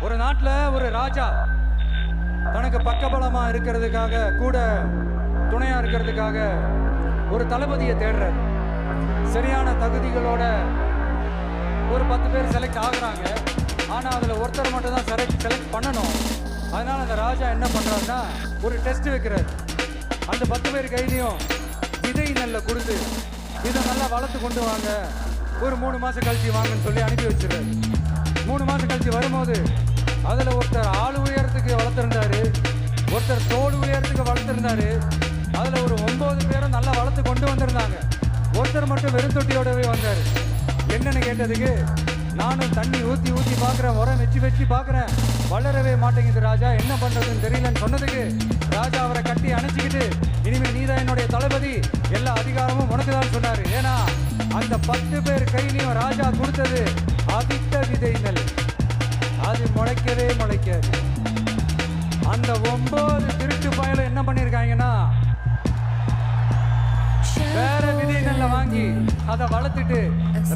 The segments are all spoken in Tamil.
ஒரு நாட்டுல ஒரு ராஜா தனக்கு பக்கபலமா இருக்கிறதுக்காக, கூட துணையா இருக்கிறதுக்காக ஒரு தளபதியை தேடுறாரு. சரியான தகுதிகளோட ஒரு 10 பேர் செலக்ட் ஆகுறாங்க. ஆனா அதுல ஒருத்தர் மட்டும் தான் செலக்ட் பண்ணணும். அதனால அந்த ராஜா என்ன பண்றாருன்னா ஒரு டெஸ்ட் வைக்கிறாரு. அந்த 10 பேர் கையிலையும் விதை நெல்லை கொடுத்து இதை நல்லா வளர்த்து கொண்டு வாங்க, ஒரு 3 மாசம் கழிச்சு வாங்கன்னு சொல்லி அனுப்பி வச்சிருக்காரு. 3 மாசம் கழிச்சு வரும்போது அதுல ஒருத்தர் ஆள் உயரத்துக்கு வளர்த்துருந்தாரு, ஒருத்தர் தோல் உயரத்துக்கு வளர்த்துருந்தாரு. அதுல ஒரு 9 பேரும் நல்லா வளர்த்து கொண்டு வந்திருந்தாங்க. ஒருத்தர் மட்டும் வெறும் தொட்டியோடவே வந்தாரு. என்னன்னு கேட்டதுக்கு, நானும் தண்ணி ஊத்தி ஊத்தி பாக்குறேன், உரம் வச்சு பாக்குறேன், வளரவே மாட்டேங்குது ராஜா, என்ன பண்றதுன்னு தெரியலன்னு சொன்னதுக்கு ராஜா அவரை கட்டி அணைச்சிக்கிட்டு, இனிமே நீதான் என்னுடைய தளபதி, எல்லா அதிகாரமும் உனக்குதான் சொன்னாரு. ஏன்னா அந்த 10 பேர் கையிலையும் ராஜா கொடுத்தது அதிட்ட விதை நெல். அது முளைக்கவே முளைக்காது. அந்த 9 திருட்டு பயலும் என்ன பண்ணிருக்காங்கன்னா வேற விதை நெல்லை வாங்கி அதை வளர்த்துட்டு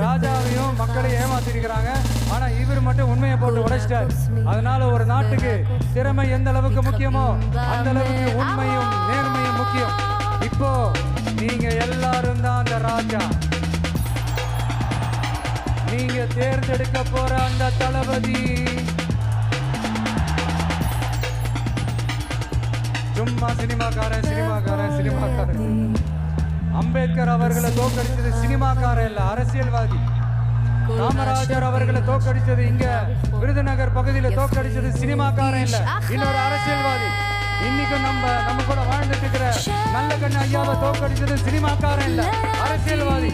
ராஜாவையும் மக்களையும் ஏமாத்திருக்கிறாங்க. ஆனா இவர் மட்டும் உண்மையை போட்டு உடைச்சிட்டார். அதனால ஒரு நாட்டுக்கு திறமை எந்த அளவுக்கு முக்கியமோ அந்த அளவுக்கு உண்மையும் நேர்மையும் முக்கியம். இப்போ நீங்க எல்லாரும் தான் அந்த ராஜா. நீங்க தேர்ந்தெடுக்க போற அந்த தளபதி சும்மா சினிமாக்காரன். அம்பேத்கர் அவர்களை தோற்கடிச்சது சினிமாக்காரன் இல்ல, அரசியல்வாதி. காமராஜர் அவர்களை தோற்கடிச்சது இங்க விருதுநகர் பகுதியில தோற்கடிச்சது சினிமாக்காரன் இல்ல, இன்னொரு அரசியல்வாதி. இன்னைக்கு நம்ம கூட வாழ்ந்துட்டு இருக்கிற நல்ல கண்ணு ஐயாவை தோற்கடிச்சது சினிமாக்காரன் இல்ல, அரசியல்வாதி.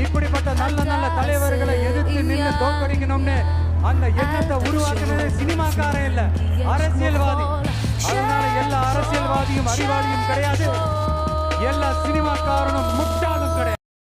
இப்படிப்பட்ட நல்ல நல்ல தலைவர்களை எதிர்த்து நின்று தோற்கடிக்கணும்னு அந்த எண்ணத்தை உருவாக்குனது சினிமாக்காரன் இல்ல, அரசியல்வாதி. அதனால எல்லா அரசியல்வாதியும் அறிவாளியும் கிடையாது, எல்லா சினிமாக்காரனும் முட்டா